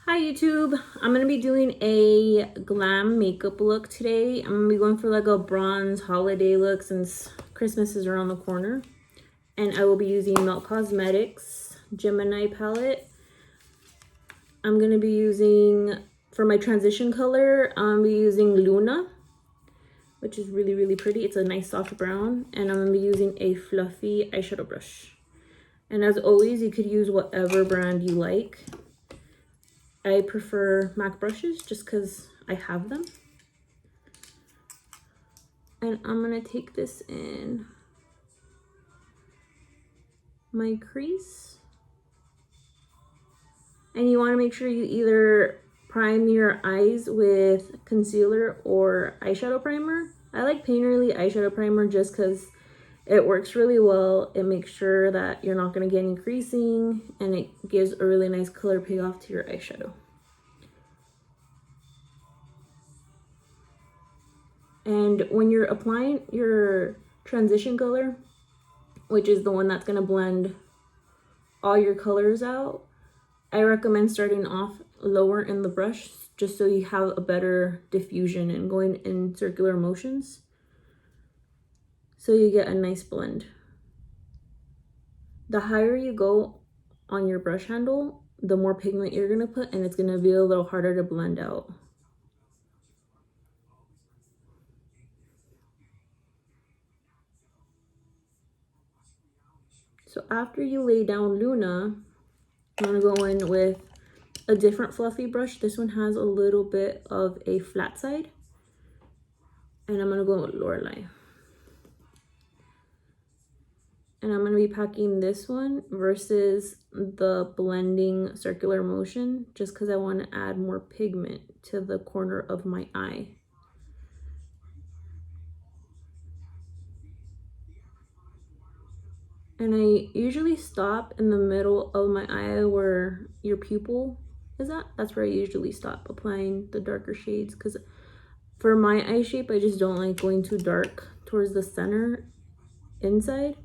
Hi YouTube, I'm going to be doing a glam makeup look today. I'm going to be going for like a bronze holiday look since Christmas is around the corner. And I will be using Melt Cosmetics Gemini palette. I'm going to be using, for my transition color, I'm going to be using Luna, which is really pretty. It's a nice soft brown. And I'm going to be using a fluffy eyeshadow brush. And as always, you could use whatever brand you like. I prefer MAC brushes just because I have them. And I'm going to take this in my crease. And you want to make sure you either prime your eyes with concealer or eyeshadow primer. I like Painterly eyeshadow primer just because it works really well. It makes sure that you're not going to get any creasing, and it gives a really nice color payoff to your eyeshadow. And when you're applying your transition color, which is the one that's going to blend all your colors out, I recommend starting off lower in the brush just so you have a better diffusion and going in circular motions so you get a nice blend. The higher you go on your brush handle, the more pigment you're going to put, and it's going to be a little harder to blend out. So after you lay down Luna, I'm going to go in with a different fluffy brush. This one has a little bit of a flat side. And I'm going to go with Lorelei. And I'm going to be packing this one versus the blending circular motion just because I want to add more pigment to the corner of my eye. And I usually stop in the middle of my eye where your pupil is at. That's where I usually stop applying the darker shades, because for my eye shape, I just don't like going too dark towards the center inside.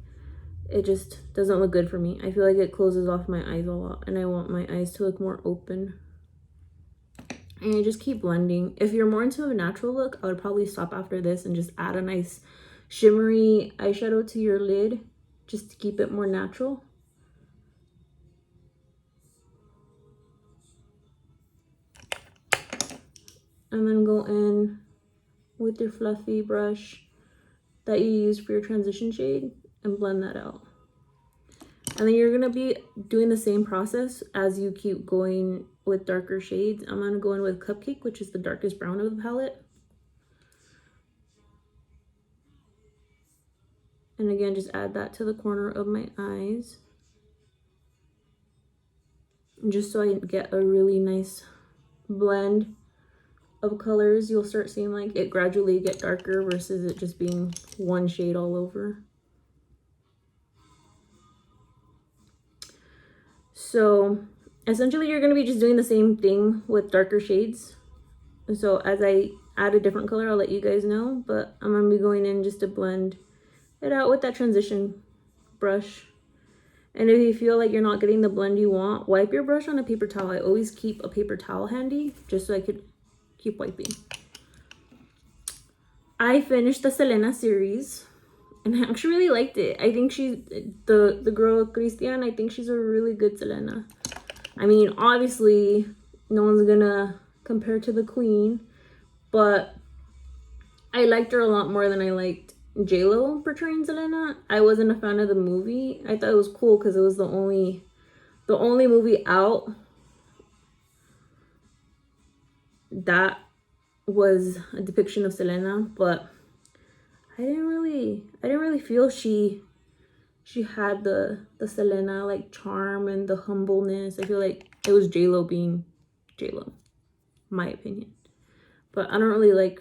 It just doesn't look good for me. I feel like it closes off my eyes a lot, and I want my eyes to look more open. And I just keep blending. If you're more into a natural look, I would probably stop after this and just add a nice shimmery eyeshadow to your lid just to keep it more natural. And then go in with your fluffy brush that you use for your transition shade and blend that out. And then you're gonna be doing the same process as you keep going with darker shades. I'm gonna go in with Cupcake, which is the darkest brown of the palette. And again, just add that to the corner of my eyes. And just so I get a really nice blend of colors, you'll start seeing like it gradually get darker versus it just being one shade all over. So essentially you're going to be just doing the same thing with darker shades. So as I add a different color, I'll let you guys know, but I'm going to be going in just to blend it out with that transition brush. And if you feel like you're not getting the blend you want, wipe your brush on a paper towel. I always keep a paper towel handy just so I could keep wiping. I finished the Selena series and I actually really liked it. I think she's the girl Christian, I think she's a really good Selena. I mean, obviously no one's gonna compare to the queen, but I liked her a lot more than I liked J-Lo portraying Selena. I wasn't a fan of the movie. I thought it was cool because it was the only movie out that was a depiction of Selena, but I didn't really feel she had the Selena like charm and the humbleness. I feel like it was J-Lo being J-Lo, my opinion. But I don't really like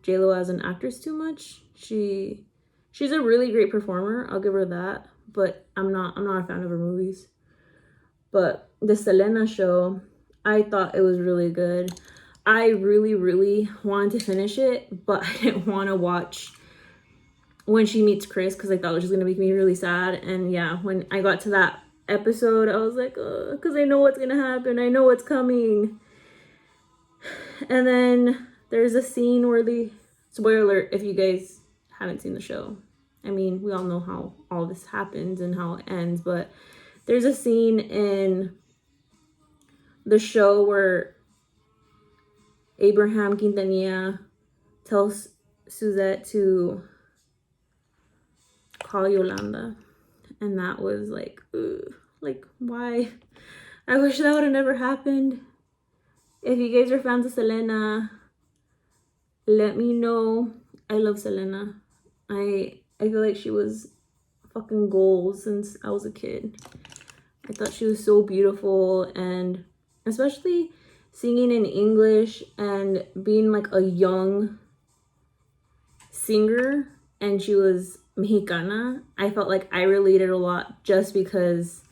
J-Lo as an actress too much. She's a really great performer, I'll give her that, but I'm not a fan of her movies. But the Selena show, I thought it was really good. I really wanted to finish it, but I didn't want to watch when she meets Chris because I thought it was just gonna make me really sad. And yeah, when I got to that episode, I was like, because I know what's gonna happen. I know what's coming. And then there's a scene where spoiler alert if you guys haven't seen the show. I mean, we all know how all this happens and how it ends, but there's a scene in the show where Abraham Quintanilla tells Suzette to call Yolanda. And that was like, ugh, like, why? I wish that would have never happened. If you guys are fans of Selena, let me know. I love Selena. I feel like she was fucking gold since I was a kid. I thought she was so beautiful, and especially singing in English and being like a young singer, and she was Mexicana. I felt like I related a lot just because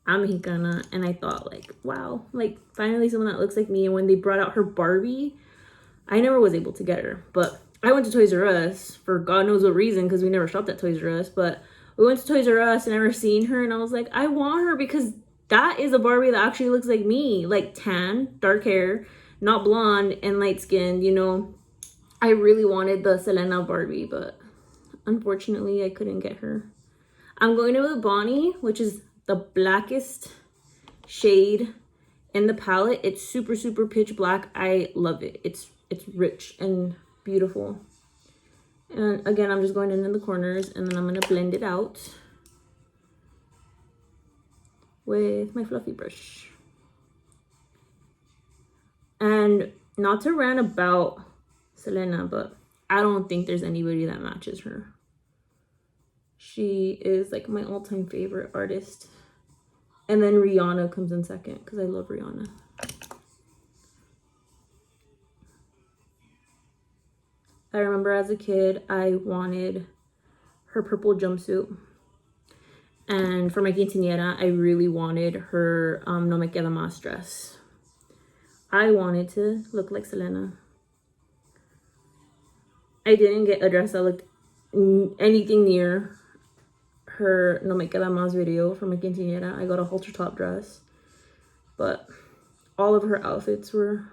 I'm Mexicana, and I thought like, wow, like finally someone that looks like me. And when they brought out her Barbie, I never was able to get her, but I went to Toys R Us for God knows what reason, because we never shopped at Toys R Us, but we went to Toys R Us and I never seen her, and I was like, I want her because that is a Barbie that actually looks like me, like tan, dark hair, not blonde and light skinned, you know. I really wanted the Selena Barbie, but unfortunately I couldn't get her. I'm going to the Bonnie, which is the blackest shade in the palette. It's super, super pitch black. I love it. It's rich and beautiful. And again, I'm just going in the corners, and then I'm going to blend it out with my fluffy brush. And not to rant about Selena, but I don't think there's anybody that matches her. She is like my all-time favorite artist. And then Rihanna comes in second because I love Rihanna. I remember as a kid, I wanted her purple jumpsuit. And for my quinceañera, I really wanted her No Me Queda Más dress. I wanted to look like Selena. I didn't get a dress that looked anything near her No Me Queda Más video for my quinceañera. I got a halter top dress. But all of her outfits were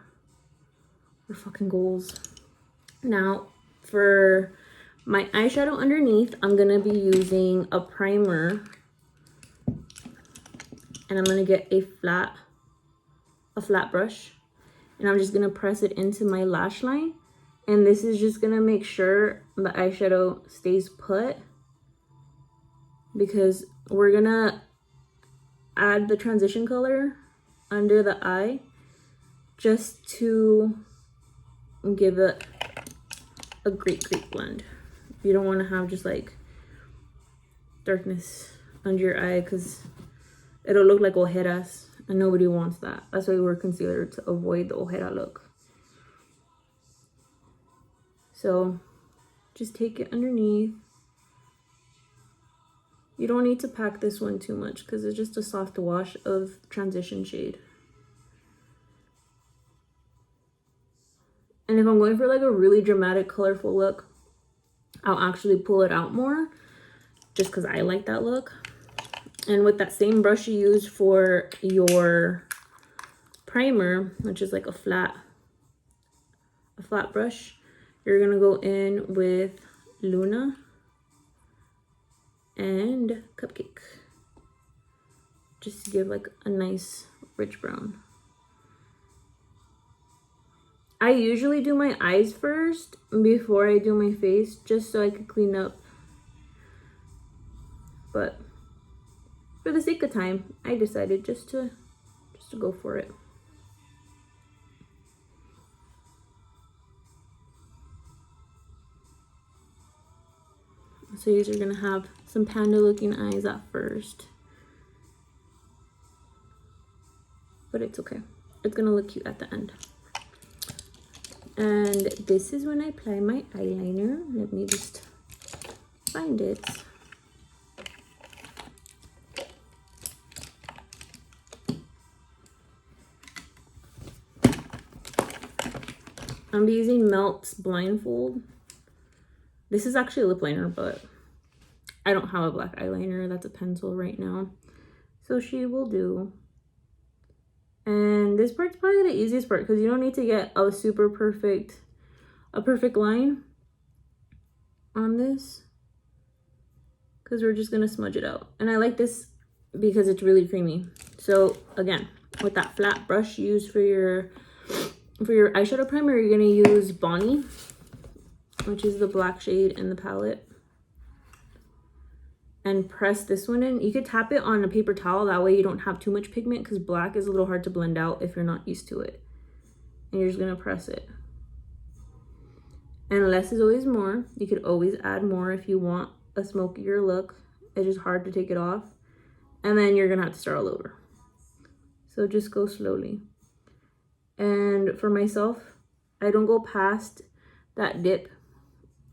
fucking goals. Now, for my eyeshadow underneath, I'm going to be using a primer. And I'm going to get a flat brush. And I'm just going to press it into my lash line. And this is just going to make sure the eyeshadow stays put. Because we're going to add the transition color under the eye. Just to give it a great blend. You don't want to have just like darkness under your eye, because it'll look like ojeras, and nobody wants that. That's why we're considered to avoid the ojera look. So just take it underneath. You don't need to pack this one too much because it's just a soft wash of transition shade. And if I'm going for like a really dramatic, colorful look, I'll actually pull it out more just because I like that look. And with that same brush you use for your primer, which is like a flat brush, you're gonna go in with Luna and Cupcake, just to give like a nice rich brown. I usually do my eyes first before I do my face, just so I could clean up. But for the sake of time, I decided just to go for it. So you're gonna have some panda looking eyes at first. But it's okay. It's gonna look cute at the end. And this is when I apply my eyeliner. Let me just find it. I'm using Melt's Blindfold. This is actually a lip liner, but I don't have a black eyeliner. That's a pencil right now. So she will do. And this part's probably the easiest part because you don't need to get a perfect line on this, because we're just gonna smudge it out. And I like this because it's really creamy. So again, with that flat brush used for your eyeshadow primer, you're gonna use Bonnie, which is the black shade in the palette, and press this one in. You could tap it on a paper towel, that way you don't have too much pigment, because black is a little hard to blend out if you're not used to it. And you're just gonna press it. And less is always more. You could always add more if you want a smokier look. It's just hard to take it off. And then you're gonna have to start all over. So just go slowly. And for myself, I don't go past that dip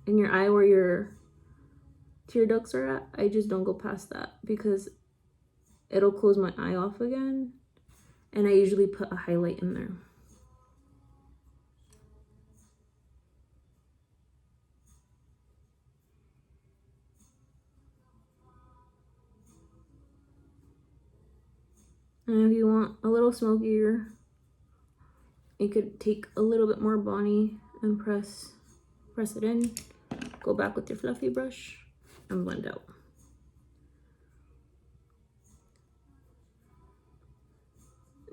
in your eye where your tear ducts are at. I just don't go past that because it'll close my eye off again. And I usually put a highlight in there. And if you want a little smokier, you could take a little bit more Bonnie and press it in. Go back with your fluffy brush and blend out.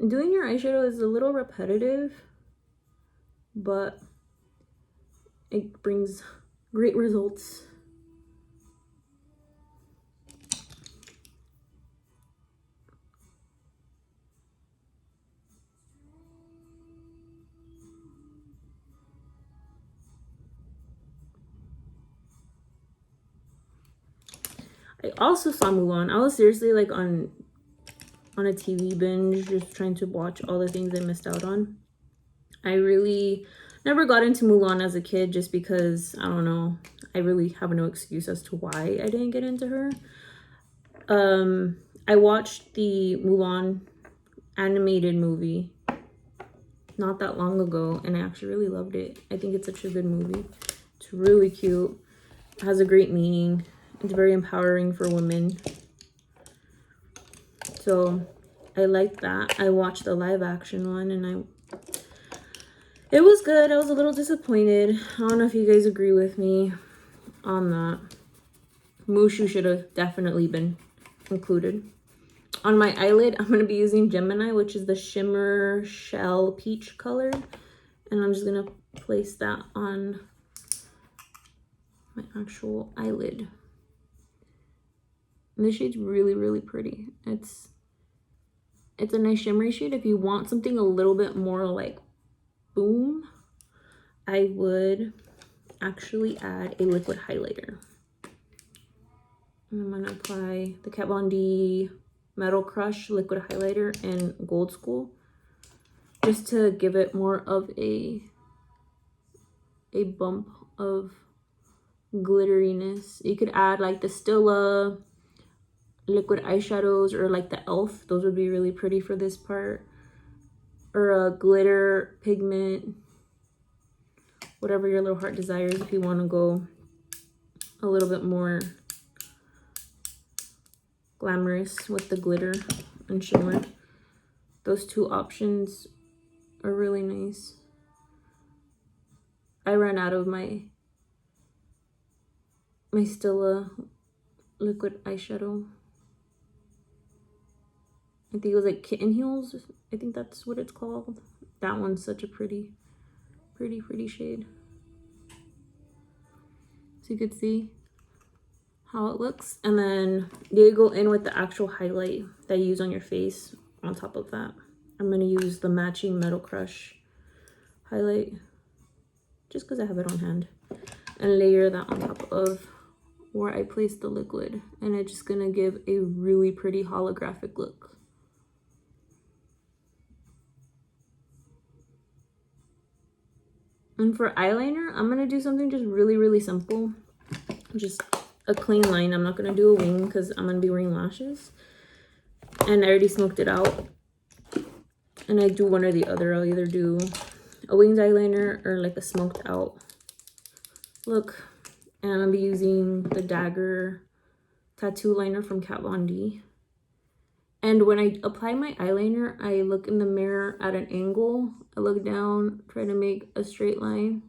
Doing your eyeshadow is a little repetitive, but it brings great results. I also saw Mulan. I was seriously like on a TV binge, just trying to watch all the things I missed out on. I really never got into Mulan as a kid just because, I don't know, I really have no excuse as to why I didn't get into her. I watched the Mulan animated movie not that long ago, and I actually really loved it. I think it's such a good movie. It's really cute. It has a great meaning. It's very empowering for women. So I like that. I watched the live action one and it was good. I was a little disappointed. I don't know if you guys agree with me on that. Mushu should have definitely been included. On my eyelid, I'm going to be using Gemini, which is the Shimmer Shell Peach color. And I'm just going to place that on my actual eyelid. And this shade's really, really pretty. It's a nice shimmery shade. If you want something a little bit more like boom, I would actually add a liquid highlighter. And I'm gonna apply the Kat Von D Metal Crush liquid highlighter in Gold School, just to give it more of a bump of glitteriness. You could add like the Stila liquid eyeshadows or like the Elf. Those would be really pretty for this part. Or a glitter pigment, whatever your little heart desires. If you want to go a little bit more glamorous with the glitter and shimmer, those two options are really nice. I ran out of my Stila liquid eyeshadow. I think it was like Kitten Heels. I think that's what it's called. That one's such a pretty shade. So you could see how it looks. And then you go in with the actual highlight that you use on your face on top of that. I'm going to use the matching Metal Crush highlight just because I have it on hand. And layer that on top of where I placed the liquid. And it's just going to give a really pretty holographic look. And for eyeliner, I'm going to do something just really simple. Just a clean line. I'm not going to do a wing because I'm going to be wearing lashes. And I already smoked it out. And I do one or the other. I'll either do a winged eyeliner or like a smoked out look. And I'm going to be using the Dagger tattoo liner from Kat Von D. And when I apply my eyeliner, I look in the mirror at an angle. I look down, try to make a straight line.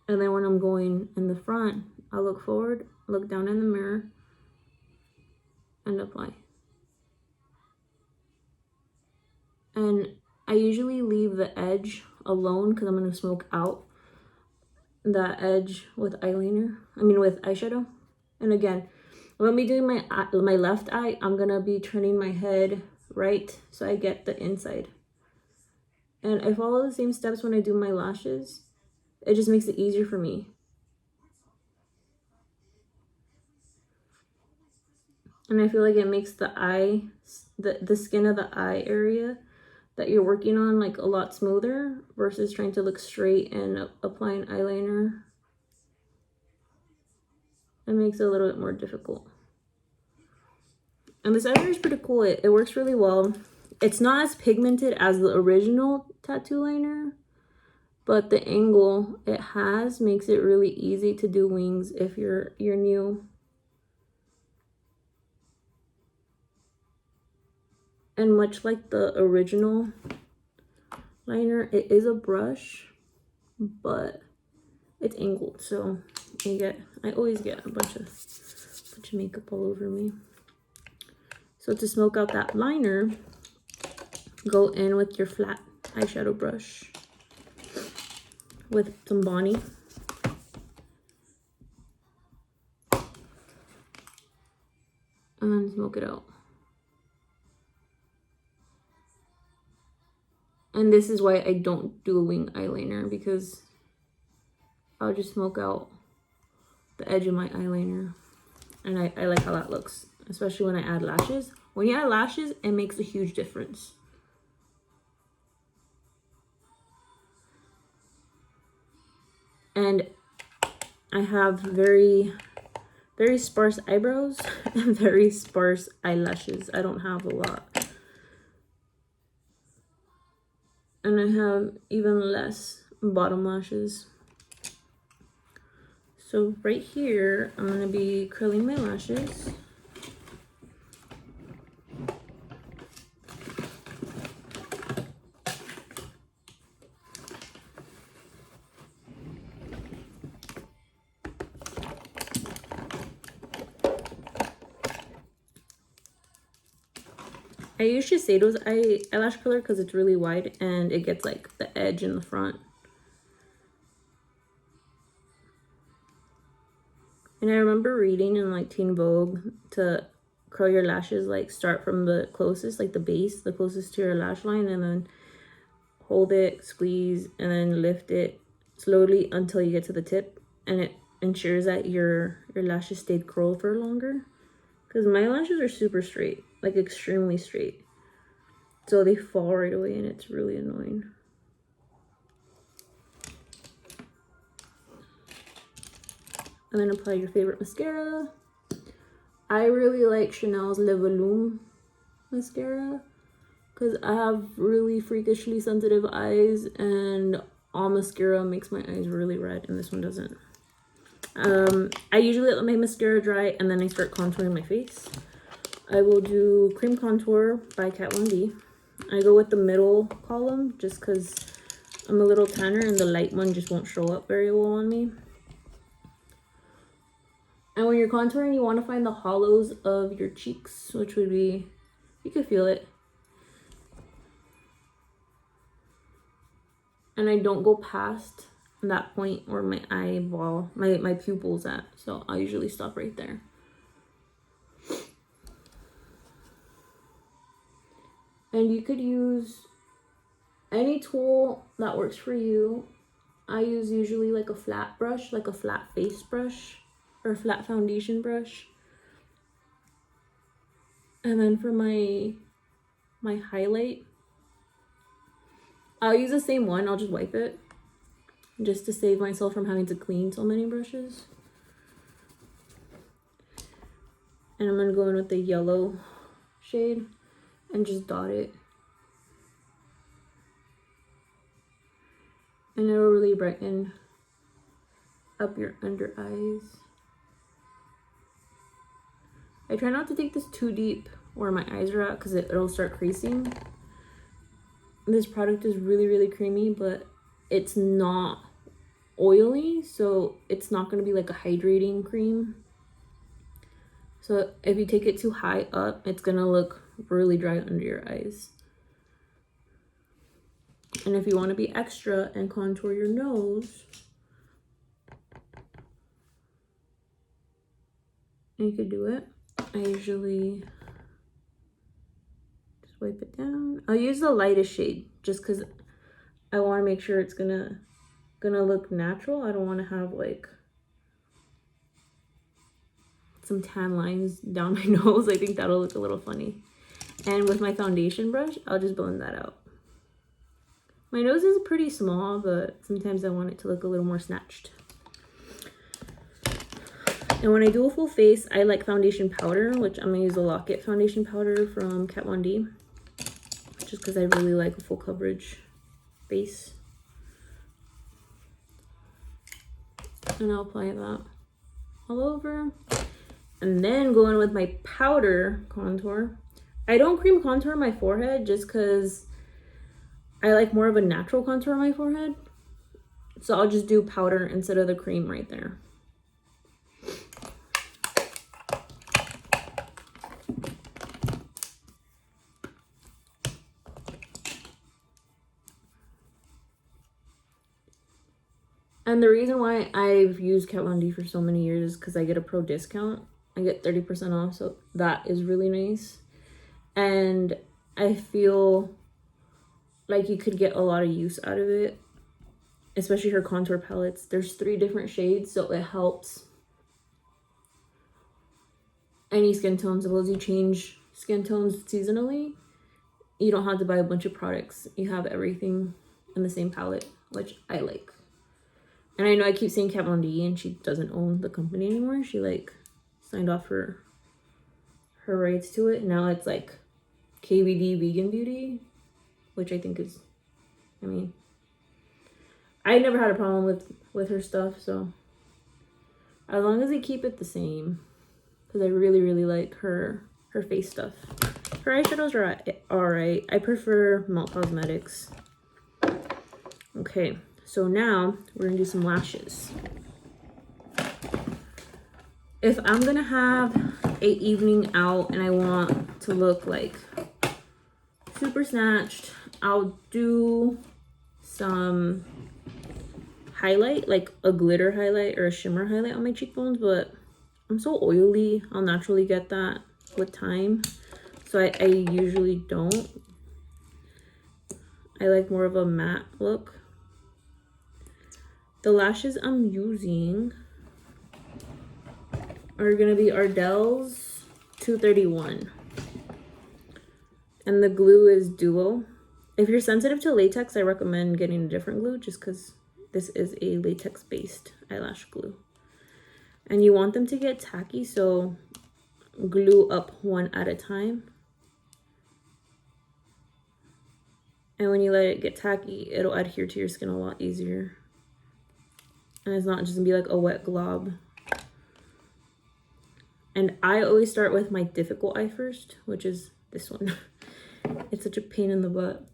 And then when I'm going in the front, I look forward, look down in the mirror, and apply. And I usually leave the edge alone because I'm going to smoke out that edge with eyeliner. With eyeshadow. And again, when I'm doing my left eye, I'm going to be turning my head right so I get the inside. And I follow the same steps when I do my lashes. It just makes it easier for me. And I feel like it makes the eye, the skin of the eye area that you're working on like a lot smoother versus trying to look straight and applying eyeliner. It makes it a little bit more difficult. And this eyeliner is pretty cool. It works really well. It's not as pigmented as the original tattoo liner, but the angle it has makes it really easy to do wings if you're new. And much like the original liner, it is a brush, but it's angled, so I always get a bunch of makeup all over me. So to smoke out that liner, go in with your flat eyeshadow brush with some Bonnie. And smoke it out. And this is why I don't do a wing eyeliner, because I'll just smoke out the edge of my eyeliner. And I like how that looks, especially when I add lashes. When you add lashes, it makes a huge difference. And I have very, very sparse eyebrows and very sparse eyelashes. I don't have a lot. And I have even less bottom lashes. So right here, I'm going to be curling my lashes. I use Shiseido's eyelash curler because it's really wide and it gets like the edge in the front. And I remember reading in like Teen Vogue to curl your lashes, like start from the closest, like the base, the closest to your lash line, and then hold it, squeeze, and then lift it slowly until you get to the tip. And it ensures that your lashes stayed curled for longer. Because my lashes are super straight, like extremely straight. So they fall right away and it's really annoying. And then apply your favorite mascara. I really like Chanel's Le Volume mascara because I have really freakishly sensitive eyes and all mascara makes my eyes really red and this one doesn't. I usually let my mascara dry and then I start contouring my face. I will do Cream Contour by Kat Von D. I go with the middle column just because I'm a little tanner and the light one just won't show up very well on me. And when you're contouring, you want to find the hollows of your cheeks, which would be, you can feel it. And I don't go past that point where my eyeball, my pupil's at. So I'll usually stop right there. And you could use any tool that works for you. I use usually like a flat brush, like a flat face brush or flat foundation brush. And then for my highlight, I'll use the same one. I'll just wipe it just to save myself from having to clean so many brushes. And I'm gonna go in with the yellow shade and just dot it. And it'll really brighten up your under eyes. I try not to take this too deep where my eyes are at because it'll start creasing. This product is really, really creamy, but it's not oily, so it's not going to be like a hydrating cream. So if you take it too high up, it's going to look really dry under your eyes. And if you want to be extra and contour your nose, you could do it. I usually just wipe it down. I'll use the lightest shade just because I want to make sure it's gonna look natural. I don't want to have like some tan lines down my nose. I think that'll look a little funny. And with my foundation brush, I'll just blend that out. My nose is pretty small, but sometimes I want it to look a little more snatched. And when I do a full face, I like foundation powder, which I'm gonna use a Lock-It foundation powder from Kat Von D, just because I really like a full coverage base. And I'll apply that all over. And then go in with my powder contour. I don't cream contour my forehead just because I like more of a natural contour on my forehead. So I'll just do powder instead of the cream right there. And the reason why I've used Kat Von D for so many years is because I get a pro discount. I get 30% off, so that is really nice. And I feel like you could get a lot of use out of it, especially her contour palettes. There's 3 different shades, so it helps any skin tone. Suppose you change skin tones seasonally, you don't have to buy a bunch of products. You have everything in the same palette, which I like. And I know I keep saying Kat Von D and she doesn't own the company anymore. She like signed off her rights to it. Now it's like KBD Vegan Beauty, which I think is, I mean, I never had a problem with her stuff, so as long as they keep it the same, because I really, really like her face stuff. Her eyeshadows are alright. I prefer Melt Cosmetics. Okay, so now we're gonna do some lashes. If I'm gonna have a evening out and I want to look like super snatched, I'll do some highlight, like a glitter highlight or a shimmer highlight on my cheekbones, but I'm so oily, I'll naturally get that with time. So I usually don't. I like more of a matte look. The lashes I'm using are gonna be Ardell's 231. And the glue is Duo. If you're sensitive to latex, I recommend getting a different glue just because this is a latex-based eyelash glue. And you want them to get tacky, so glue up one at a time. And when you let it get tacky, it'll adhere to your skin a lot easier. And it's not just gonna be like a wet glob. And I always start with my difficult eye first, which is this one. It's such a pain in the butt.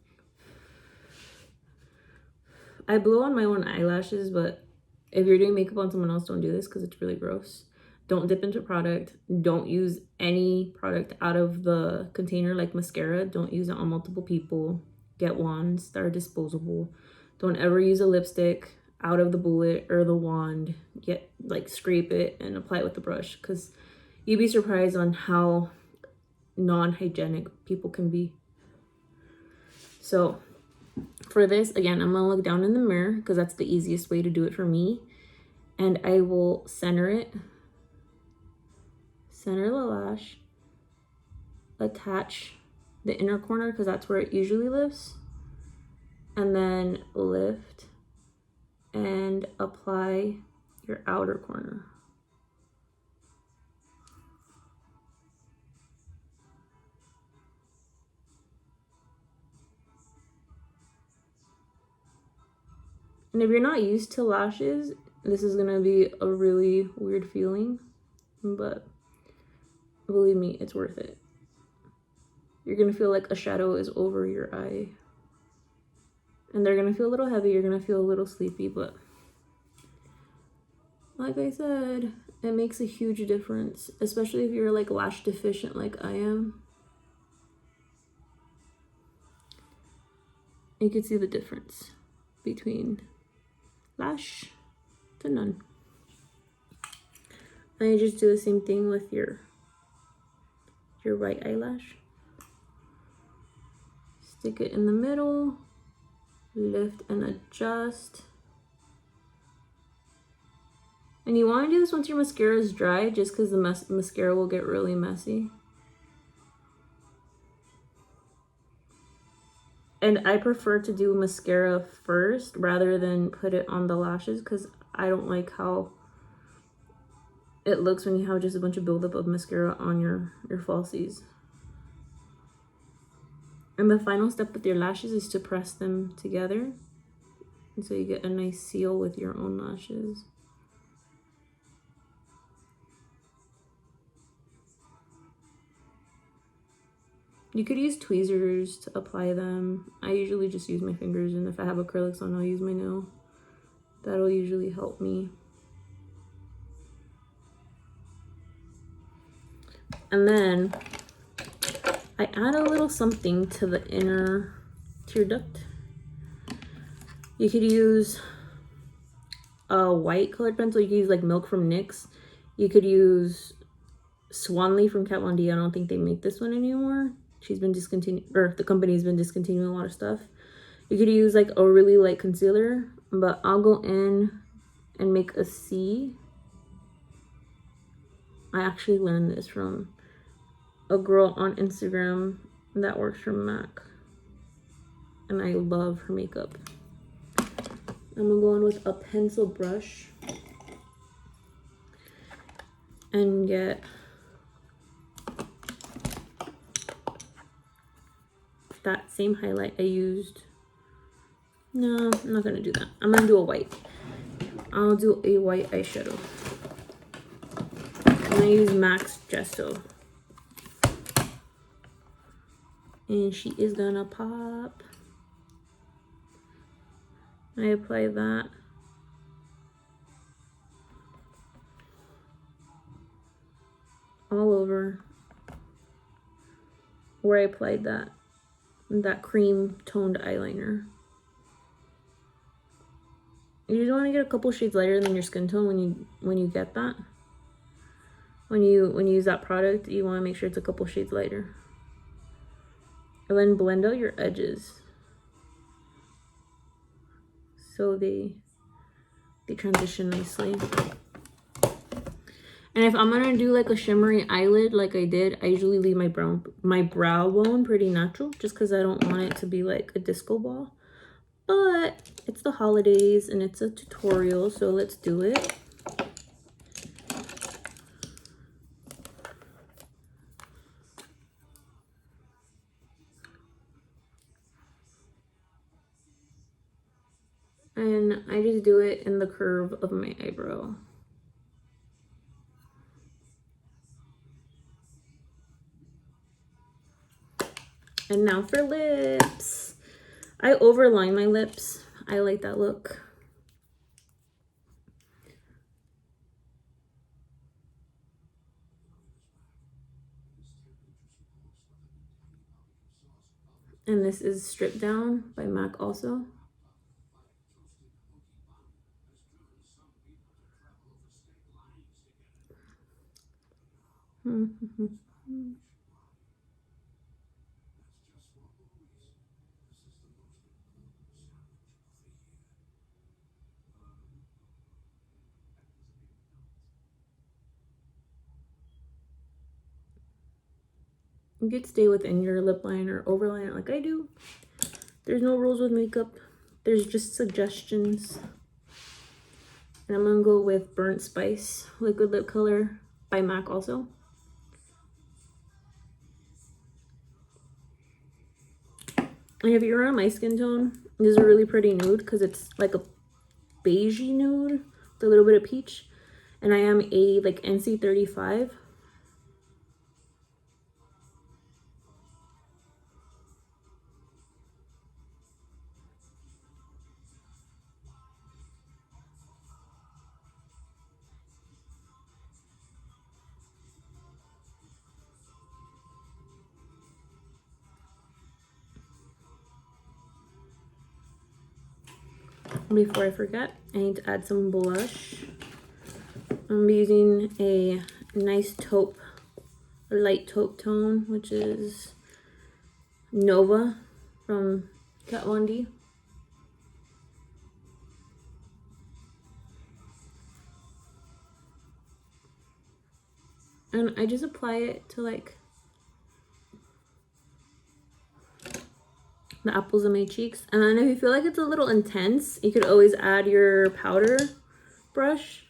I blow on my own eyelashes, but if you're doing makeup on someone else, don't do this because it's really gross. Don't dip into product. Don't use any product out of the container like mascara. Don't use it on multiple people. Get wands that are disposable. Don't ever use a lipstick out of the bullet or the wand. Scrape it and apply it with the brush because you'd be surprised on how non-hygienic people can be. So for this, again, I'm gonna look down in the mirror because that's the easiest way to do it for me. And I will center it. Center the lash. Attach the inner corner because that's where it usually lives. And then lift and apply your outer corner. And if you're not used to lashes, this is gonna be a really weird feeling, but believe me, it's worth it. You're gonna feel like a shadow is over your eye. And they're gonna feel a little heavy, you're gonna feel a little sleepy, but like I said, it makes a huge difference, especially if you're like lash deficient like I am. You can see the difference between lash to none. And you just do the same thing with your right eyelash. Stick it in the middle, lift and adjust. And you want to do this once your mascara is dry, just because the mascara will get really messy. And I prefer to do mascara first rather than put it on the lashes, because I don't like how it looks when you have just a bunch of buildup of mascara on your falsies. And the final step with your lashes is to press them together. And so you get a nice seal with your own lashes. You could use tweezers to apply them. I usually just use my fingers, and if I have acrylics on, I'll use my nail. That'll usually help me. And then I add a little something to the inner tear duct. You could use a white colored pencil. You could use like Milk from NYX. You could use Swan Lee from Kat Von D. I don't think they make this one anymore. She's been discontinued, or the company's been discontinuing a lot of stuff. You could use like a really light concealer, but I'll go in and make a C. I actually learned this from a girl on Instagram that works for MAC, and I love her makeup. I'm gonna go in with a pencil brush and get that same highlight I used. No, I'm not gonna do that. I'm gonna do a white. I'll do a white eyeshadow. I'm gonna use MAC's Gesto. And she is gonna pop. I apply that. All over where I applied that cream toned eyeliner. You just want to get a couple shades lighter than your skin tone when you get that. When you use that product, you want to make sure it's a couple shades lighter. And then blend out your edges so they transition nicely. And if I'm gonna do like a shimmery eyelid like I did, I usually leave my brow bone pretty natural, just because I don't want it to be like a disco ball. But it's the holidays and it's a tutorial, so let's do it. And I just do it in the curve of my eyebrow. And now for lips. I overline my lips. I like that look. And this is Stripped Down by MAC also. You could stay within your lip line or overline it like I do. There's no rules with makeup. There's just suggestions. And I'm gonna go with Burnt Spice Liquid Lip Color by MAC also. And if you're on my skin tone, this is a really pretty nude because it's like a beigey nude with a little bit of peach. And I am a like NC35. before I forget, I need to add some blush. I'm using a nice taupe, a light taupe tone, which is Nova from Kat Von D. And I just apply it to like the apples of my cheeks. And then if you feel like it's a little intense, you could always add your powder brush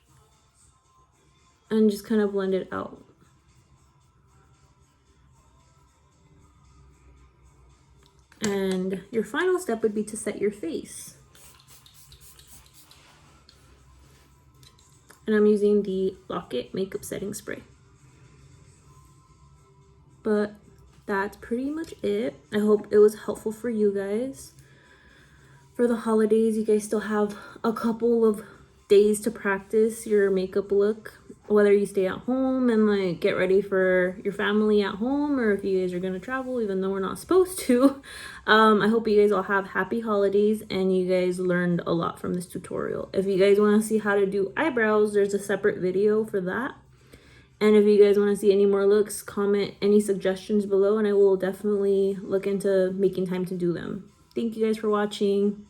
and just kind of blend it out. And your final step would be to set your face. And I'm using the Lock-It Makeup Setting Spray. But that's pretty much it. I hope it was helpful for you guys. For the holidays, you guys still have a couple of days to practice your makeup look, whether you stay at home and like get ready for your family at home, or if you guys are gonna travel, even though we're not supposed to. I hope you guys all have happy holidays and you guys learned a lot from this tutorial. If you guys want to see how to do eyebrows, there's a separate video for that. And if you guys want to see any more looks, comment any suggestions below and I will definitely look into making time to do them. Thank you guys for watching.